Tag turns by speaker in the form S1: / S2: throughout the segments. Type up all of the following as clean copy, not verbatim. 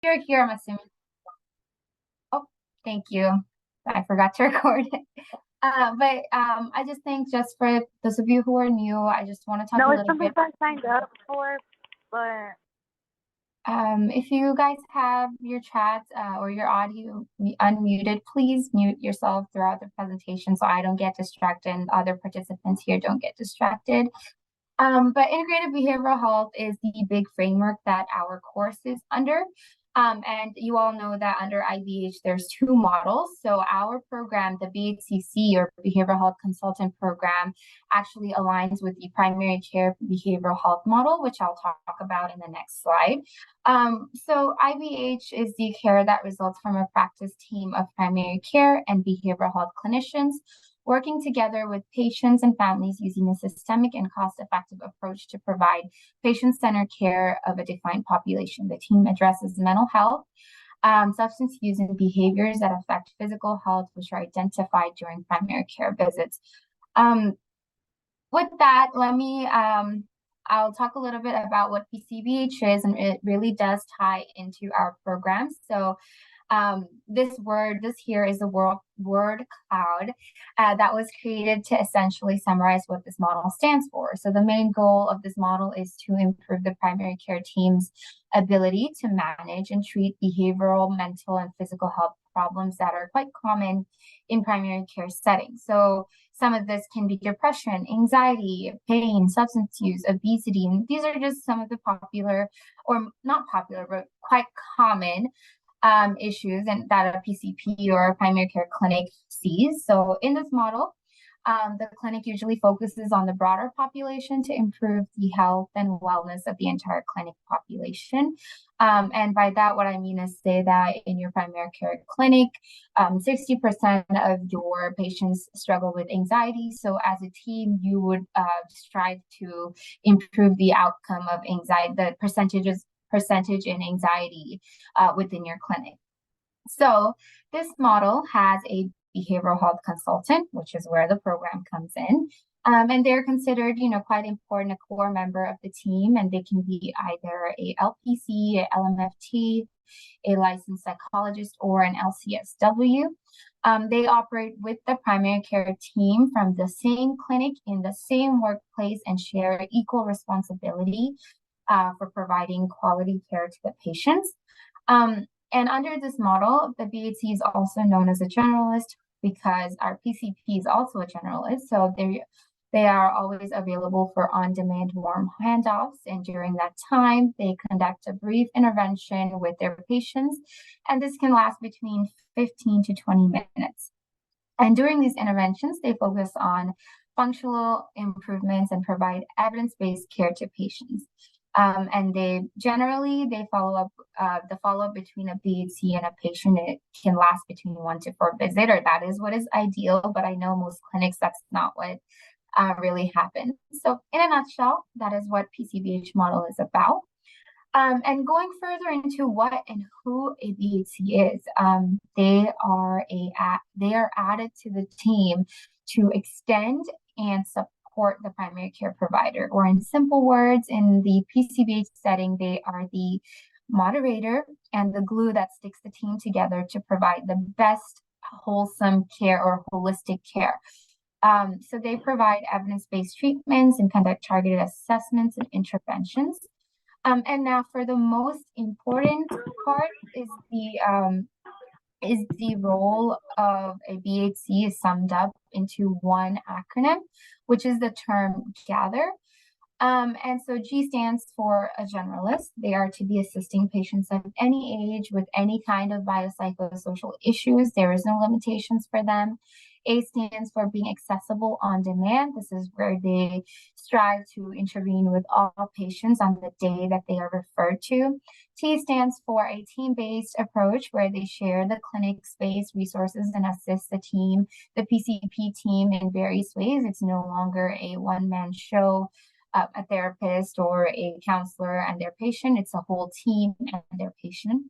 S1: You're here, I'm assuming. Oh, thank you. I forgot to record it. But I just think just for those of you who are new, I just want to talk a
S2: No, it's
S1: little
S2: something
S1: bit.
S2: I signed up for, but
S1: If you guys have your chats or your audio unmuted, please mute yourself throughout the presentation so I don't get distracted and other participants here don't get distracted. But integrated behavioral health is the big framework that our course is under. And you all know that under IBH, there's two models. So our program, the BHCC or Behavioral Health Consultant Program, actually aligns with the primary care behavioral health model, which I'll talk about in the next slide. So IBH is the care that results from a practice team of primary care and behavioral health clinicians working together with patients and families using a systemic and cost-effective approach to provide patient-centered care of a defined population. The team addresses mental health, substance use, and behaviors that affect physical health, which are identified during primary care visits. With that, I'll talk a little bit about what PCBH is, and it really does tie into our program. So this here is the word cloud that was created to essentially summarize what this model stands for. So the main goal of this model is to improve the primary care team's ability to manage and treat behavioral, mental, and physical health problems that are quite common in primary care settings. So some of this can be depression, anxiety, pain, substance use, obesity, and these are just some of the popular, or not popular, but quite common issues and that a PCP or a primary care clinic sees. So in this model, the clinic usually focuses on the broader population to improve the health and wellness of the entire clinic population. And by that, what I mean is say that in your primary care clinic, 60% of your patients struggle with anxiety. So as a team, you would strive to improve the outcome of anxiety, the percentage in anxiety within your clinic. So this model has a behavioral health consultant, which is where the program comes in. And they're considered, quite important, a core member of the team, and they can be either a LPC, a LMFT, a licensed psychologist, or an LCSW. They operate with the primary care team from the same clinic in the same workplace and share equal responsibility for providing quality care to the patients. And under this model, the BHC is also known as a generalist because our PCP is also a generalist. So they are always available for on-demand warm handoffs. And during that time, they conduct a brief intervention with their patients. And this can last between 15 to 20 minutes. And during these interventions, they focus on functional improvements and provide evidence-based care to patients. And they follow up. The follow-up between a BHC and a patient, it can last between 1 to 4 visits, or that is what is ideal. But I know most clinics that's not what really happens. So in a nutshell, that is what PCBH model is about. And going further into what and who a BHC is, they are added to the team to extend and support the primary care provider, or in simple words, in the PCBH setting, they are the moderator and the glue that sticks the team together to provide the best wholesome care or holistic care. So they provide evidence-based treatments and conduct targeted assessments and interventions. And now for the most important part is the role of a BHC is summed up into one acronym, which is the term GATHER. And so G stands for a generalist. They are to be assisting patients of any age with any kind of biopsychosocial issues. There is no limitations for them. A stands for being accessible on demand. This is where they strive to intervene with all patients on the day that they are referred to. T stands for a team-based approach where they share the clinic space, resources, and assist the team, the PCP team in various ways. It's no longer a one-man show, a therapist or a counselor and their patient. It's a whole team and their patient.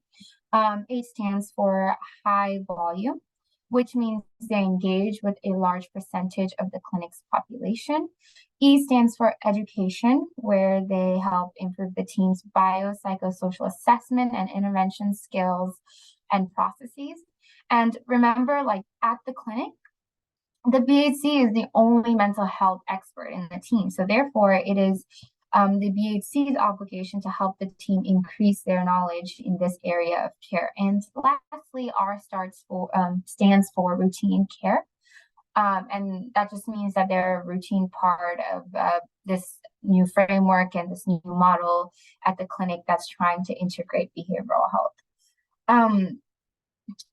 S1: H stands for high volume, which means they engage with a large percentage of the clinic's population. E stands for education, where they help improve the team's biopsychosocial assessment and intervention skills and processes. And remember, like at the clinic, the BHC is the only mental health expert in the team. So therefore, it is the BHC's obligation to help the team increase their knowledge in this area of care. And lastly, R stands for routine care. And that just means that they're a routine part of this new framework and this new model at the clinic that's trying to integrate behavioral health.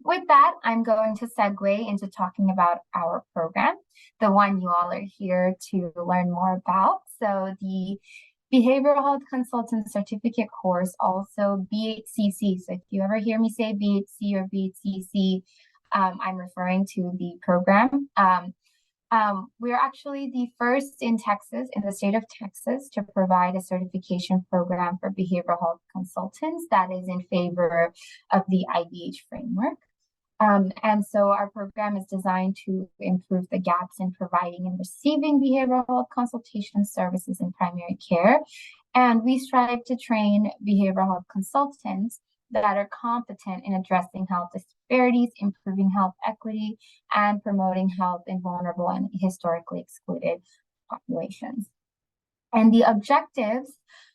S1: With that, I'm going to segue into talking about our program, the one you all are here to learn more about. So the Behavioral Health Consultant Certificate course, also BHCC. So if you ever hear me say BHC or BHCC, I'm referring to the program. We're actually the first in Texas, in the state of Texas, to provide a certification program for behavioral health consultants that is in favor of the IBH framework. And so our program is designed to improve the gaps in providing and receiving behavioral health consultation services in primary care. And we strive to train behavioral health consultants that are competent in addressing health disparities, improving health equity, and promoting health in vulnerable and historically excluded populations. And the objectives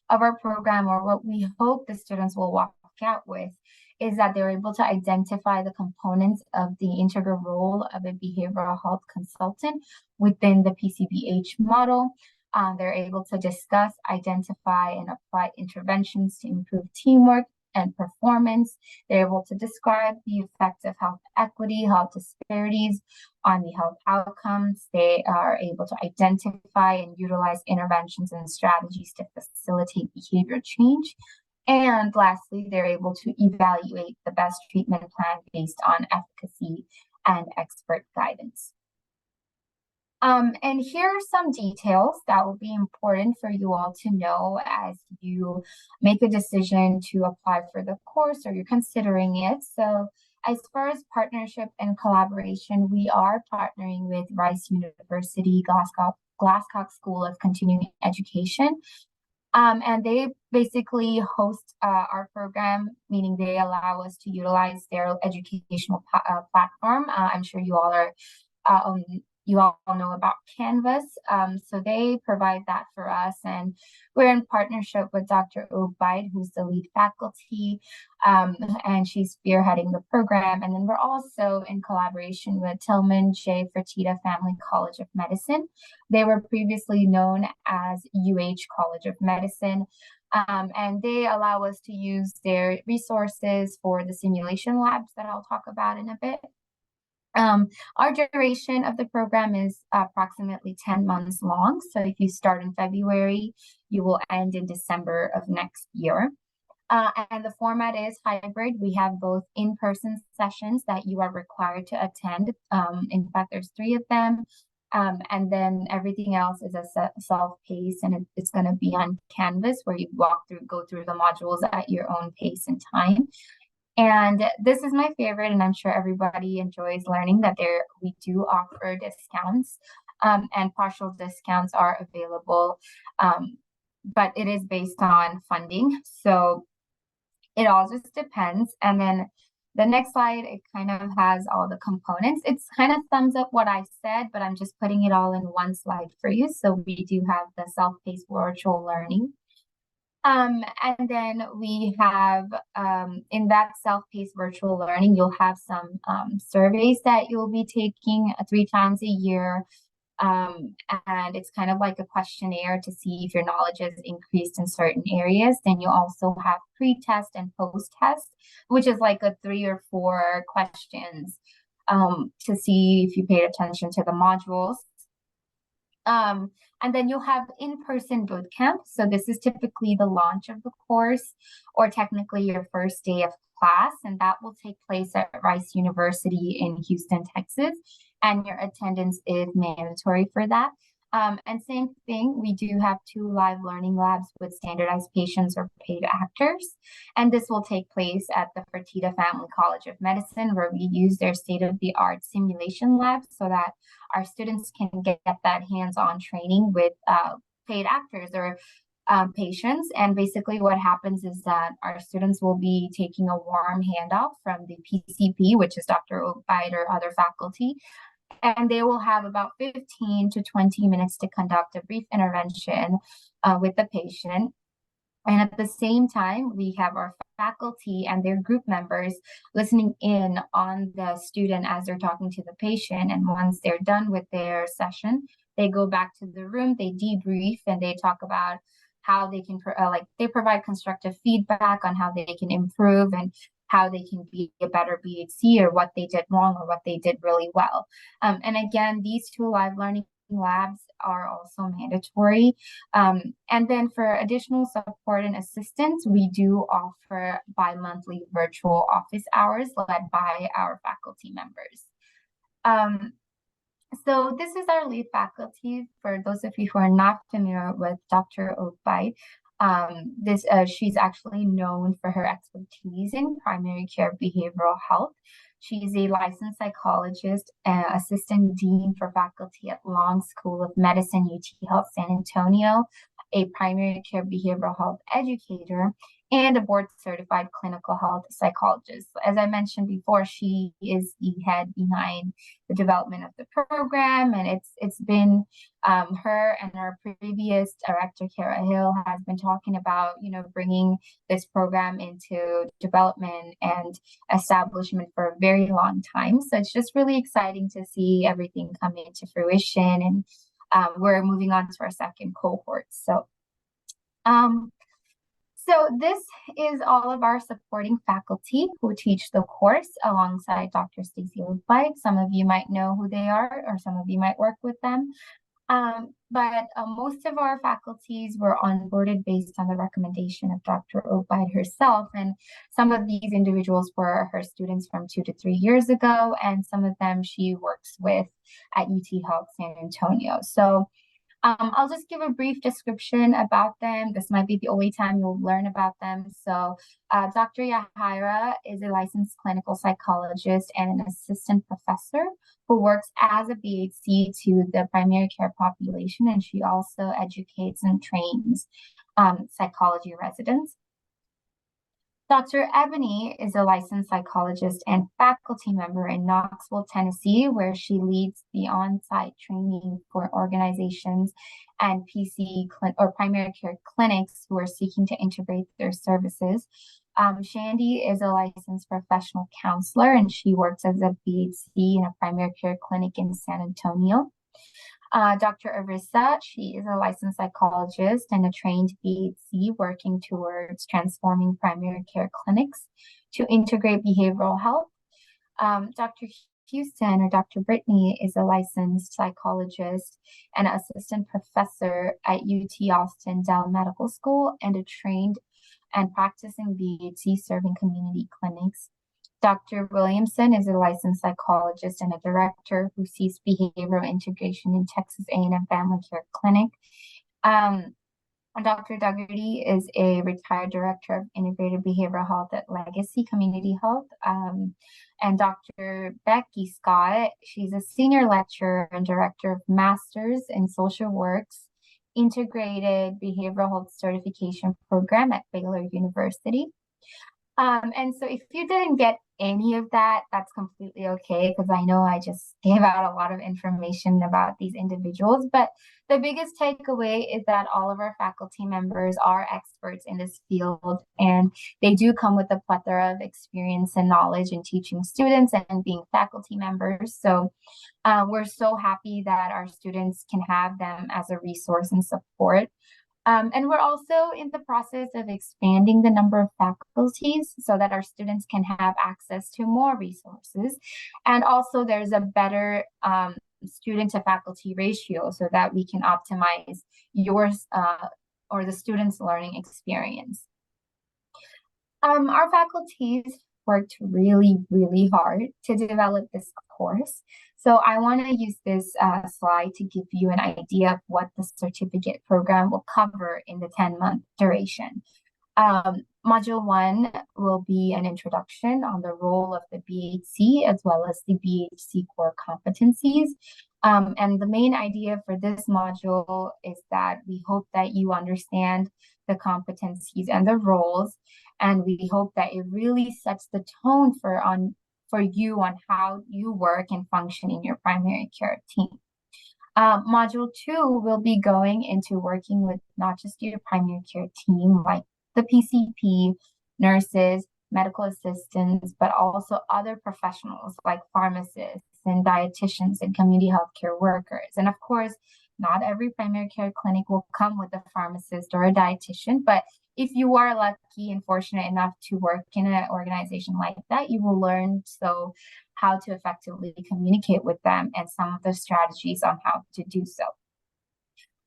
S1: of our program, or what we hope the students will walk out with, is that they're able to identify the components of the integral role of a behavioral health consultant within the PCBH model. They're able to discuss, identify, and apply interventions to improve teamwork and performance. They're able to describe the effects of health equity, health disparities on the health outcomes. They are able to identify and utilize interventions and strategies to facilitate behavior change. And lastly, they're able to evaluate the best treatment plan based on efficacy and expert guidance. And here are some details that will be important for you all to know as you make a decision to apply for the course or you're considering it. So as far as partnership and collaboration, we are partnering with Rice University Glasscock School of Continuing Education. And they basically host our program, meaning they allow us to utilize their educational platform. I'm sure you all are you all know about Canvas. So they provide that for us, and we're in partnership with Dr. Obaid, who's the lead faculty, and she's spearheading the program. And then we're also in collaboration with Tillman J. Fertitta Family College of Medicine. They were previously known as UH College of Medicine. And they allow us to use their resources for the simulation labs that I'll talk about in a bit. Our duration of the program is approximately 10 months long. So if you start in February, you will end in December of next year. And the format is hybrid. We have both in-person sessions that you are required to attend. In fact, there's 3 of them. And then everything else is a self-paced, and it's going to be on Canvas, where you go through the modules at your own pace and time. And this is my favorite, and I'm sure everybody enjoys learning that we do offer discounts, and partial discounts are available, but it is based on funding. So it all just depends. And then the next slide, it kind of has all the components. It's kind of sums up what I said, but I'm just putting it all in one slide for you. So we do have the self-paced virtual learning. And then we have, in that self-paced virtual learning, you'll have some surveys that you'll be taking 3 times a year. And it's kind of like a questionnaire to see if your knowledge has increased in certain areas. Then you also have pre-test and post-test, which is like a 3 or 4 questions to see if you paid attention to the modules. And then you'll have in-person boot camp. So this is typically the launch of the course, or technically your first day of class, and that will take place at Rice University in Houston, Texas. And your attendance is mandatory for that. And same thing, we do have 2 live learning labs with standardized patients or paid actors. And this will take place at the Fertitta Family College of Medicine, where we use their state-of-the-art simulation lab so that our students can get that hands-on training with paid actors or patients. And basically what happens is that our students will be taking a warm handoff from the PCP, which is Dr. Oakbite or other faculty, and they will have about 15 to 20 minutes to conduct a brief intervention with the patient. And at the same time, we have our faculty and their group members listening in on the student as they're talking to the patient. And once they're done with their session, they go back to the room, they debrief, and they talk about how they can, they provide constructive feedback on how they can improve and how they can be a better BHC or what they did wrong or what they did really well. And again, these 2 live learning labs are also mandatory. And then for additional support and assistance, we do offer bi-monthly virtual office hours led by our faculty members. So this is our lead faculty. For those of you who are not familiar with Dr. Oakbite, she's actually known for her expertise in primary care behavioral health. She's a licensed psychologist, assistant dean for faculty at Long School of Medicine, UT Health San Antonio, a primary care behavioral health educator, and a board certified clinical health psychologist. As I mentioned before, she is the head behind the development of the program, and it's been her and our previous director, Kara Hill, has been talking about, bringing this program into development and establishment for a very long time. So it's just really exciting to see everything come into fruition, and we're moving on to our second cohort. So this is all of our supporting faculty who teach the course alongside Dr. Stacy Oakbite. Some of you might know who they are, or some of you might work with them. But most of our faculties were onboarded based on the recommendation of Dr. Oakbite herself. And some of these individuals were her students from 2 to 3 years ago, and some of them she works with at UT Health San Antonio. So I'll just give a brief description about them. This might be the only time you'll learn about them. So Dr. Yahaira is a licensed clinical psychologist and an assistant professor who works as a BHC to the primary care population, and she also educates and trains psychology residents. Dr. Ebony is a licensed psychologist and faculty member in Knoxville, Tennessee, where she leads the on-site training for organizations and or primary care clinics who are seeking to integrate their services. Shandy is a licensed professional counselor, and she works as a BHC in a primary care clinic in San Antonio. Dr. Arissa, she is a licensed psychologist and a trained BHC working towards transforming primary care clinics to integrate behavioral health. Dr. Houston, or Dr. Brittany, is a licensed psychologist and assistant professor at UT Austin Dell Medical School and a trained and practicing BHC serving community clinics. Dr. Williamson is a licensed psychologist and a director who sees behavioral integration in Texas A&M Family Care Clinic. Dr. Dougherty is a retired director of integrated behavioral health at Legacy Community Health. And Dr. Becky Scott, she's a senior lecturer and director of Masters in Social Works Integrated Behavioral Health Certification Program at Baylor University. And so if you didn't get any of that, that's completely okay, because I know I just gave out a lot of information about these individuals. But the biggest takeaway is that all of our faculty members are experts in this field, and they do come with a plethora of experience and knowledge in teaching students and being faculty members. So we're so happy that our students can have them as a resource and support. And we're also in the process of expanding the number of faculties so that our students can have access to more resources. And also there's a better student to faculty ratio so that we can optimize yours or the student's learning experience. Our faculties worked really, really hard to develop this course. So I want to use this slide to give you an idea of what the certificate program will cover in the 10-month duration. Module 1 will be an introduction on the role of the BHC as well as the BHC core competencies. And the main idea for this module is that we hope that you understand the competencies and the roles, and we hope that it really sets the tone for you on how you work and function in your primary care team. Module 2 will be going into working with not just your primary care team, like the PCP, nurses, medical assistants, but also other professionals like pharmacists and dietitians and community healthcare workers. And of course, not every primary care clinic will come with a pharmacist or a dietitian, but if you are lucky and fortunate enough to work in an organization like that, you will learn how to effectively communicate with them and some of the strategies on how to do so.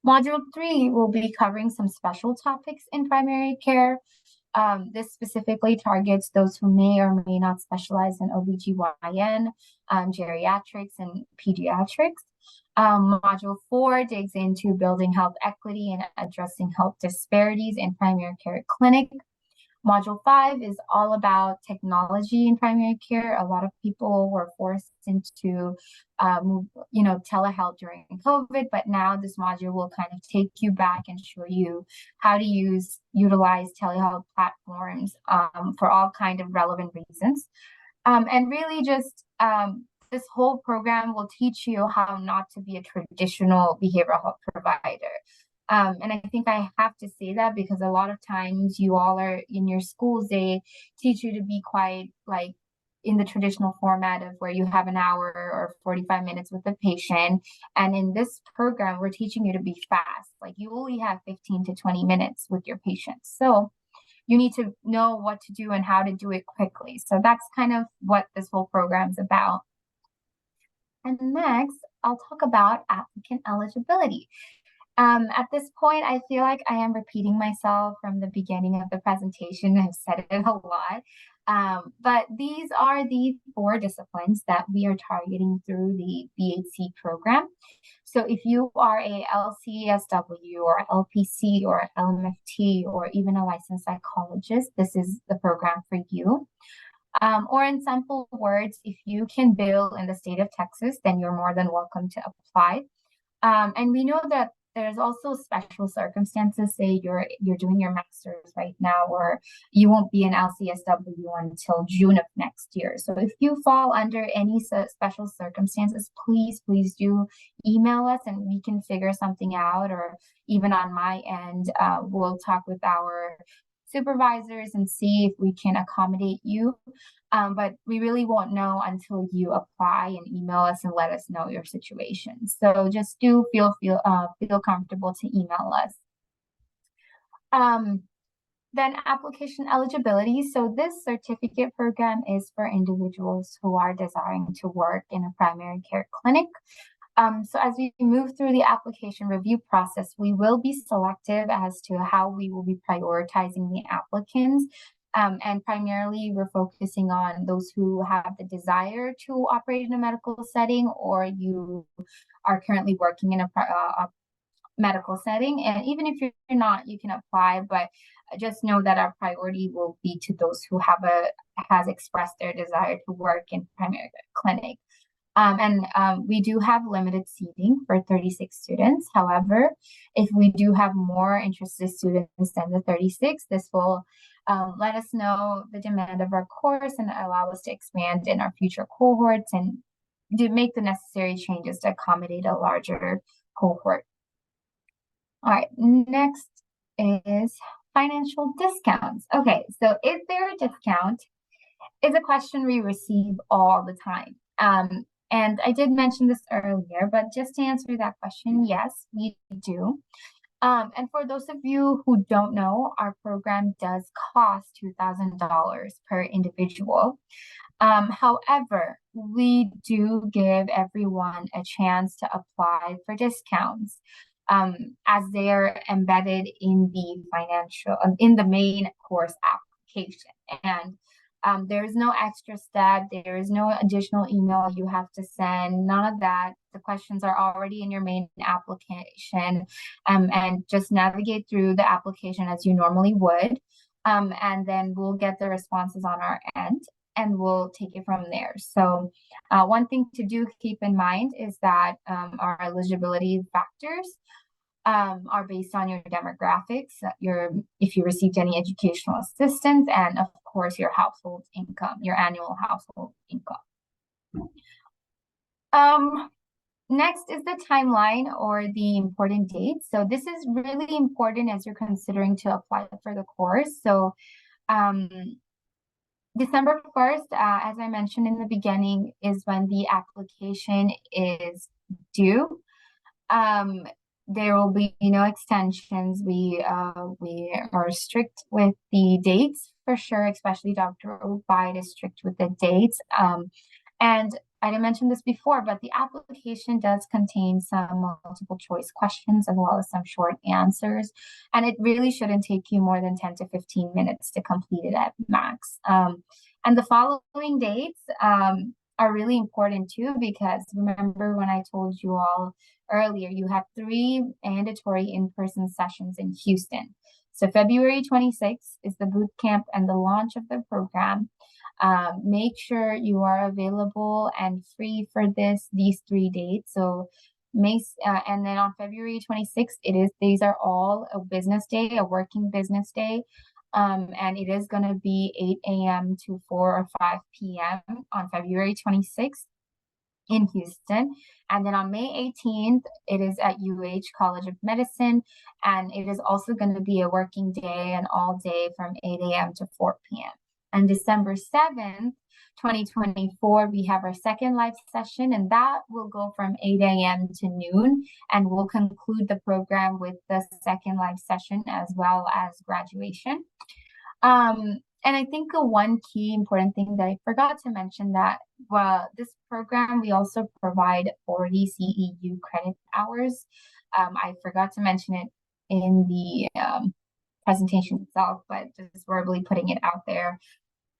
S1: Module 3 will be covering some special topics in primary care. This specifically targets those who may or may not specialize in OBGYN, geriatrics, and pediatrics. Module 4 digs into building health equity and addressing health disparities in primary care clinic. Module 5 is all about technology in primary care. A lot of people were forced into telehealth during COVID, but now this module will kind of take you back and show you how to utilize telehealth platforms for all kind of relevant reasons. And really just this whole program will teach you how not to be a traditional behavioral health provider. And I think I have to say that because a lot of times you all are in your schools, they teach you to be quite like in the traditional format of where you have an hour or 45 minutes with the patient. And in this program, we're teaching you to be fast. Like you only have 15 to 20 minutes with your patients. So you need to know what to do and how to do it quickly. So that's kind of what this whole program is about. And next, I'll talk about applicant eligibility. At this point, I feel like I am repeating myself from the beginning of the presentation. I've said it a lot. But these are the 4 disciplines that we are targeting through the BHC program. So if you are a LCSW or LPC or LMFT or even a licensed psychologist, this is the program for you. Or in simple words, if you can bill in the state of Texas, then you're more than welcome to apply. And we know that there's also special circumstances. Say you're doing your master's right now, or you won't be an LCSW until June of next year. So if you fall under any special circumstances, please do email us and we can figure something out. Or even on my end, we'll talk with our supervisors and see if we can accommodate you. But we really won't know until you apply and email us and let us know your situation. So just do feel comfortable to email us. Then application eligibility. So this certificate program is for individuals who are desiring to work in a primary care clinic. So as we move through the application review process, we will be selective as to how we will be prioritizing the applicants. And primarily, we're focusing on those who have the desire to operate in a medical setting, or you are currently working in a medical setting. And even if you're not, you can apply, but just know that our priority will be to those who has expressed their desire to work in primary clinic. We do have limited seating for 36 students. However, if we do have more interested students than the 36, this will let us know the demand of our course and allow us to expand in our future cohorts and to make the necessary changes to accommodate a larger cohort. All right, next is financial discounts. Okay, so is there a discount? Is a question we receive all the time. And I did mention this earlier, but just to answer that question, yes, we do. And for those of you who don't know, our program does cost $2,000 per individual. However, we do give everyone a chance to apply for discounts as they are embedded in the in the main course application. And There is no extra step. There is no additional email you have to send. None of that. The questions are already in your main application, and just navigate through the application as you normally would. And then we'll get the responses on our end and we'll take it from there. So one thing to do keep in mind is that our eligibility factors are based on your demographics, if you received any educational assistance, and of course your household income, your annual household income. Next is the timeline or the important dates. So this is really important as you're considering to apply for the course. So December 1st, as I mentioned in the beginning, is when the application is due. There will be no extensions. We are strict with the dates for sure, especially Dr. Obaid is strict with the dates. And I didn't mention this before, but the application does contain some multiple choice questions as well as some short answers. And it really shouldn't take you more than 10 to 15 minutes to complete it at max. And the following dates are really important too, because remember when I told you all earlier, you have 3 mandatory in-person sessions in Houston. So February 26th is the boot camp and the launch of the program. Make sure you are available and free for these 3 dates. So and then on February 26th, these are all a business day, a working business day. And it is going to be 8 a.m. to 4 or 5 p.m. on February 26th in Houston. And then on May 18th, it is at UH College of Medicine. And it is also going to be a working day and all day from 8 a.m. to 4 p.m. And December 7th, 2024, we have our second live session, and that will go from 8 a.m. to noon. And we'll conclude the program with the second live session as well as graduation. And I think one key important thing that I forgot to mention that this program, we also provide 40 CEU credit hours. I forgot to mention it in the presentation itself, but just verbally putting it out there.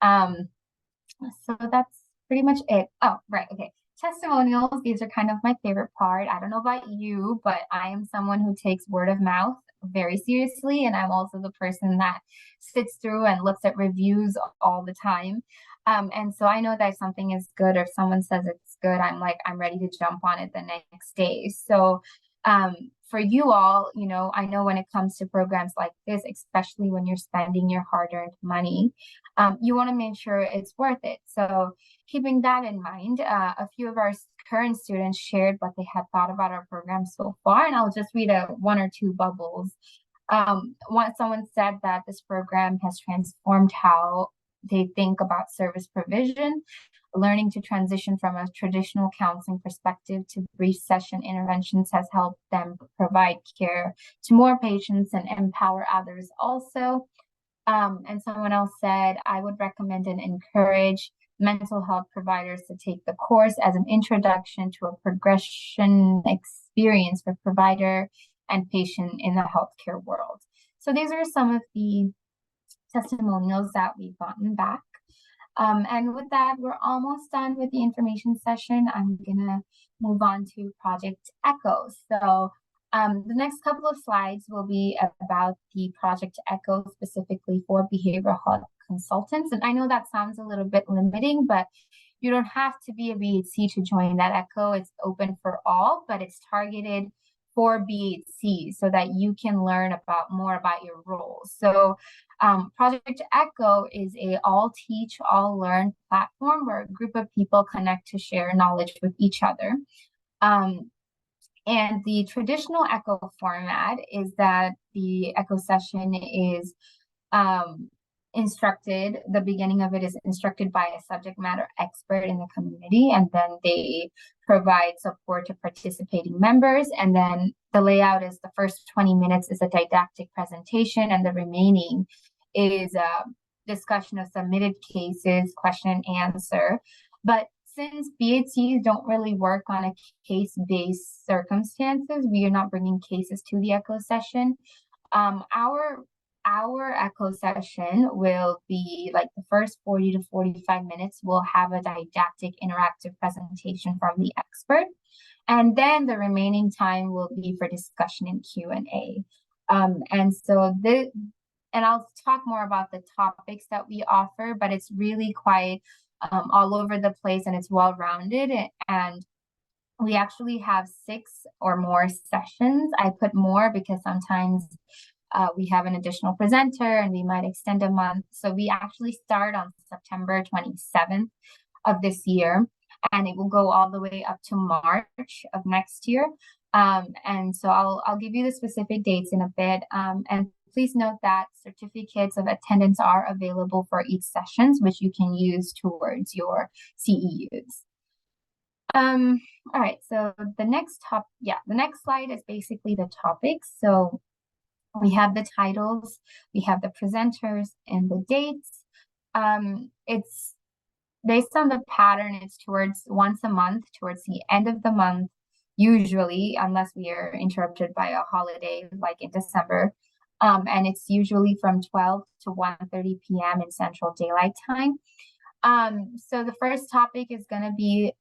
S1: So that's pretty much it. Oh, right. Okay. Testimonials. These are kind of my favorite part. I don't know about you, but I am someone who takes word of mouth very seriously. And I'm also the person that sits through and looks at reviews all the time. And so I know that if something is good or if someone says it's good, I'm ready to jump on it the next day. So for you all, I know when it comes to programs like this, especially when you're spending your hard-earned money, you want to make sure it's worth it. So keeping that in mind, a few of our current students shared what they had thought about our program so far, and I'll just read one or two bubbles. Someone said that this program has transformed how they think about service provision. Learning to transition from a traditional counseling perspective to brief session interventions has helped them provide care to more patients and empower others also. And someone else said, I would recommend and encourage mental health providers to take the course as an introduction to a progression experience for provider and patient in the healthcare world. So these are some of the testimonials that we've gotten back. And with that, we're almost done with the information session. I'm gonna move on to Project Echo. So the next couple of slides will be about the Project Echo specifically for behavioral health consultants. And I know that sounds a little bit limiting, but you don't have to be a BHC to join that Echo. It's open for all, but it's targeted for BHC so that you can learn more about your roles. So Project Echo is a all teach, all learn platform where a group of people connect to share knowledge with each other. And the traditional Echo format is that the Echo session is the beginning of it is instructed by a subject matter expert in the community, and then they provide support to participating members. And then the layout is the first 20 minutes is a didactic presentation, and the remaining is a discussion of submitted cases, question and answer. But since BHCs don't really work on a case-based circumstances, we are not bringing cases to the Echo session. Our our echo session will be like the first 40 to 45 minutes, we'll have a didactic interactive presentation from the expert. And then the remaining time will be for discussion and Q&A. And I'll talk more about the topics that we offer, but it's really quite all over the place and it's well-rounded. And we actually have 6 or more sessions. I put more because sometimes we have an additional presenter and we might extend a month. So we actually start on September 27th of this year, and it will go all the way up to March of next year. And so I'll give you the specific dates in a bit. And please note that certificates of attendance are available for each sessions, which you can use towards your CEUs. All right, so the next slide is basically the topics. So we have the titles, we have the presenters and the dates. It's based on the pattern, it's towards once a month, towards the end of the month, usually, unless we are interrupted by a holiday like in December. And it's usually from 12 to 1:30 p.m. in Central Daylight Time. So the first topic is going to be,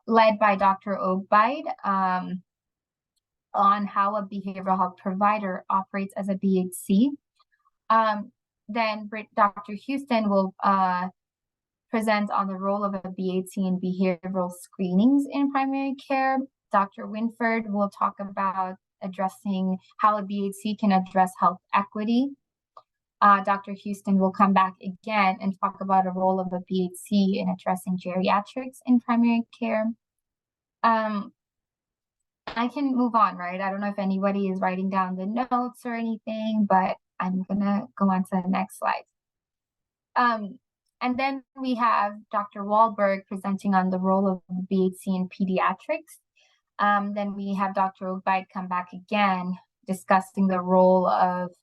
S1: led by Dr. Ogbide, on how a behavioral health provider operates as a BHC. Then Dr. Houston will present on the role of a BHC in behavioral screenings in primary care. Dr. Winford will talk about addressing how a BHC can address health equity. Dr. Houston will come back again and talk about a role of a BHC in addressing geriatrics in primary care. I can move on, right? I don't know if anybody is writing down the notes or anything, but I'm gonna go on to the next slide. And then we have Dr. Wahlberg presenting on the role of BHC in pediatrics. Then we have Dr. Ogbide come back again, discussing the role of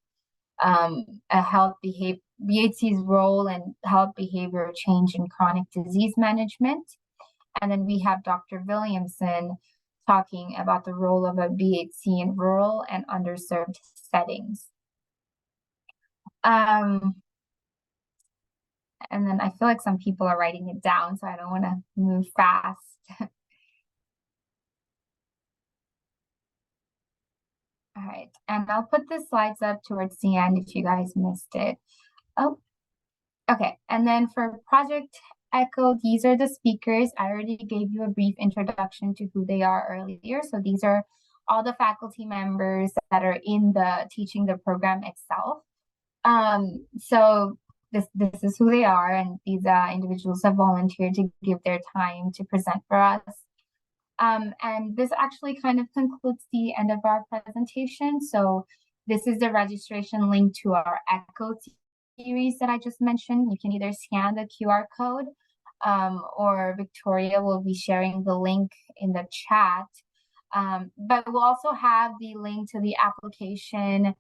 S1: BHC's role in health behavior change in chronic disease management. And then we have Dr. Williamson talking about the role of a BHC in rural and underserved settings. And then I feel like some people are writing it down, so I don't want to move fast. All right, and I'll put the slides up towards the end if you guys missed it. Oh, okay. And then for Project Echo, these are the speakers. I already gave you a brief introduction to who they are earlier. So these are all the faculty members that are in the teaching the program itself. So this is who they are, and these individuals have volunteered to give their time to present for us. And this actually kind of concludes the end of our presentation. So this is the registration link to our ECHO series that I just mentioned. You can either scan the QR code or Victoria will be sharing the link in the chat. But we'll also have the link to the application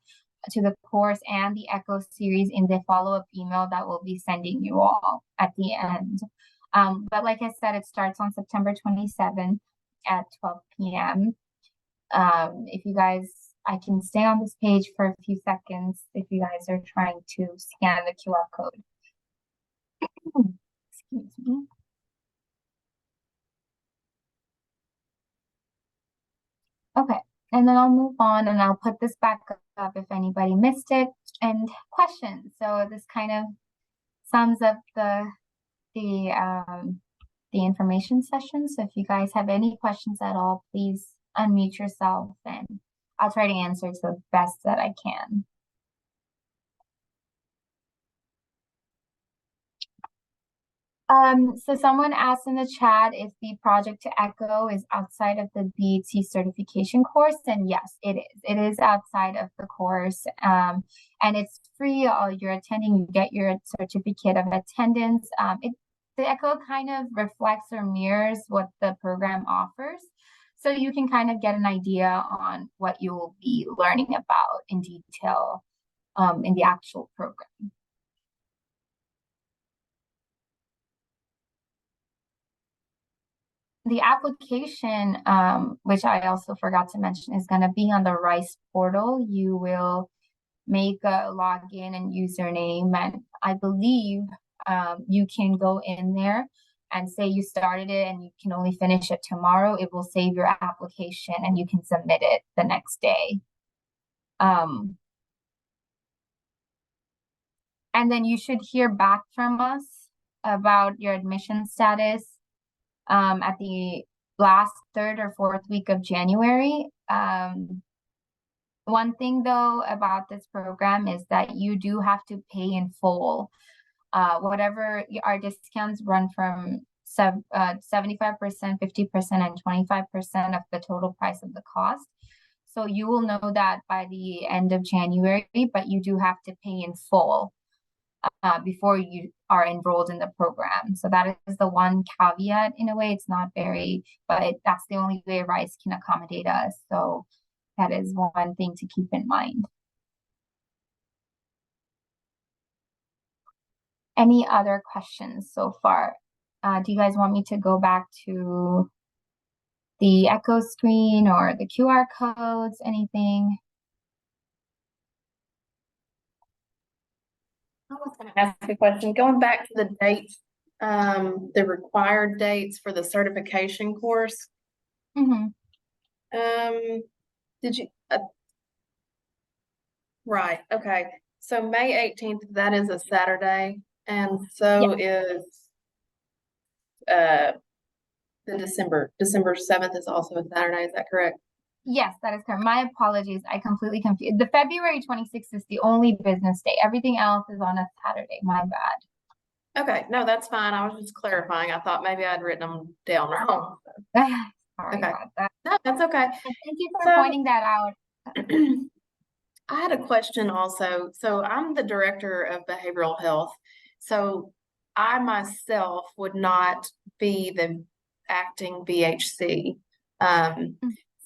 S1: to the course and the ECHO series in the follow-up email that we'll be sending you all at the end. But like I said, it starts on September 27th at 12 p.m. If you guys, I can stay on this page for a few seconds if you guys are trying to scan the QR code. Excuse me. Okay, and then I'll move on and I'll put this back up if anybody missed it. And questions. So this kind of sums up the information session. So if you guys have any questions at all, please unmute yourself and I'll try to answer to the best that I can. So someone asked in the chat if the Project to Echo is outside of the BHC certification course, and yes, it is. It is outside of the course, and it's free. You're attending, you get your certificate of attendance. The Echo kind of reflects or mirrors what the program offers, so you can kind of get an idea on what you will be learning about in detail in the actual program. The application, which I also forgot to mention, is going to be on the RISE portal. You will make a login and username, and I believe you can go in there and say you started it and you can only finish it tomorrow. It will save your application and you can submit it the next day. And then you should hear back from us about your admission status at the last third or fourth week of January. One thing though about this program is that you do have to pay in full. Whatever our discounts run from 75%, 50%, and 25% of the total price of the cost. So you will know that by the end of January, but you do have to pay in full before you are enrolled in the program. So that is the one caveat in a way. It's not very, but that's the only way RISE can accommodate us. So that is one thing to keep in mind. Any other questions so far? Do you guys want me to go back to the Echo screen or the QR codes, anything?
S3: I was going to ask a question. Going back to the dates, the required dates for the certification course.
S1: Mm-hmm.
S3: Did you? Right. Okay. So May 18th, that is a Saturday, and so is the December 7th is also a Saturday. Is that correct?
S1: Yes, that is correct. My apologies. I completely confused. The February 26th is the only business day. Everything else is on a Saturday. My bad.
S3: Okay. No, that's fine. I was just clarifying. I thought maybe I'd written them down wrong.
S1: Sorry
S3: Okay.
S1: about that.
S3: No, that's okay.
S1: And thank you for pointing that out.
S3: I had a question also. So I'm the director of behavioral health. So I myself would not be the acting BHC.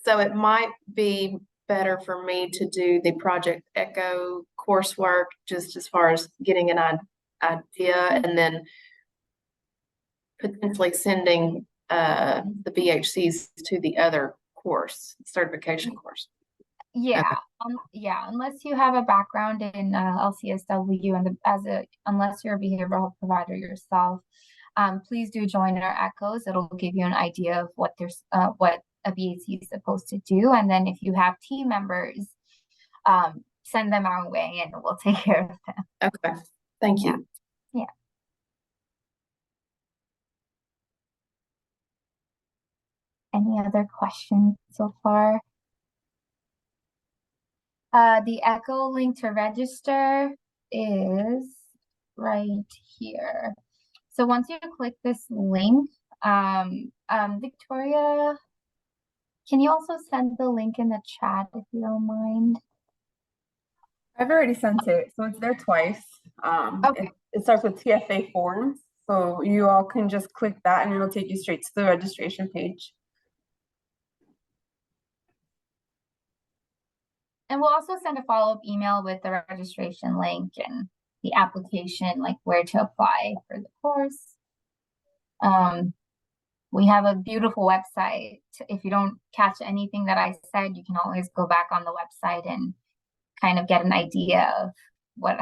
S3: So it might be better for me to do the Project Echo coursework, just as far as getting an idea, and then potentially sending the BHCs to the other course, certification course.
S1: Yeah,
S3: Okay.
S1: yeah. Unless you have a background in LCSW and unless you're a behavioral health provider yourself, please do join our Echoes. It'll give you an idea of what what a BHC is supposed to do, and then if you have team members, send them our way, and we'll take care of them.
S3: Okay. Thank you.
S1: Yeah. Any other questions so far? The Echo link to register is right here. So once you click this link, Victoria, can you also send the link in the chat if you don't mind?
S4: I've already sent it, so it's there twice.
S1: Okay.
S4: It starts with TFA forms, so you all can just click that and it'll take you straight to the registration page.
S1: And we'll also send a follow-up email with the registration link and the application, like where to apply for the course. We have a beautiful website. If you don't catch anything that I said, you can always go back on the website and kind of get an idea of what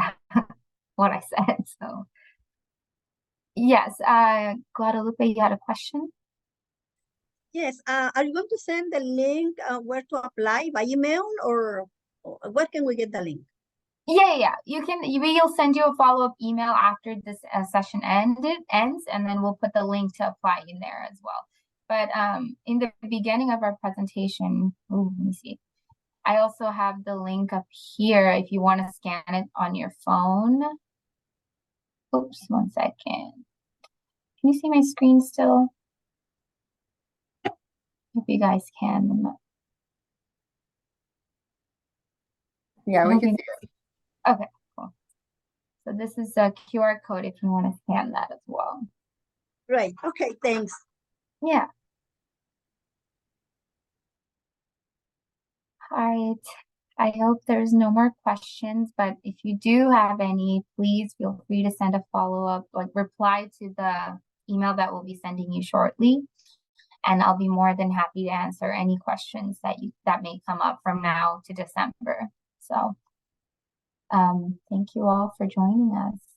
S1: what I said. So yes, Guadalupe, you had a question?
S5: Yes, are you going to send the link where to apply by email, or where can we get the link?
S1: Yeah. We'll send you a follow-up email after this session ends, and then we'll put the link to apply in there as well. But in the beginning of our presentation, let me see. I also have the link up here if you want to scan it on your phone. Oops, 1 second. Can you see my screen still? Hope you guys can.
S4: Yeah, we can see it.
S1: Okay, cool. So this is a QR code if you want to scan that as well.
S5: Right. Okay, thanks.
S1: Yeah. All right. I hope there's no more questions, but if you do have any, please feel free to send a follow-up, like reply to the email that we'll be sending you shortly. And I'll be more than happy to answer any questions that may come up from now to December. So Thank you all for joining us.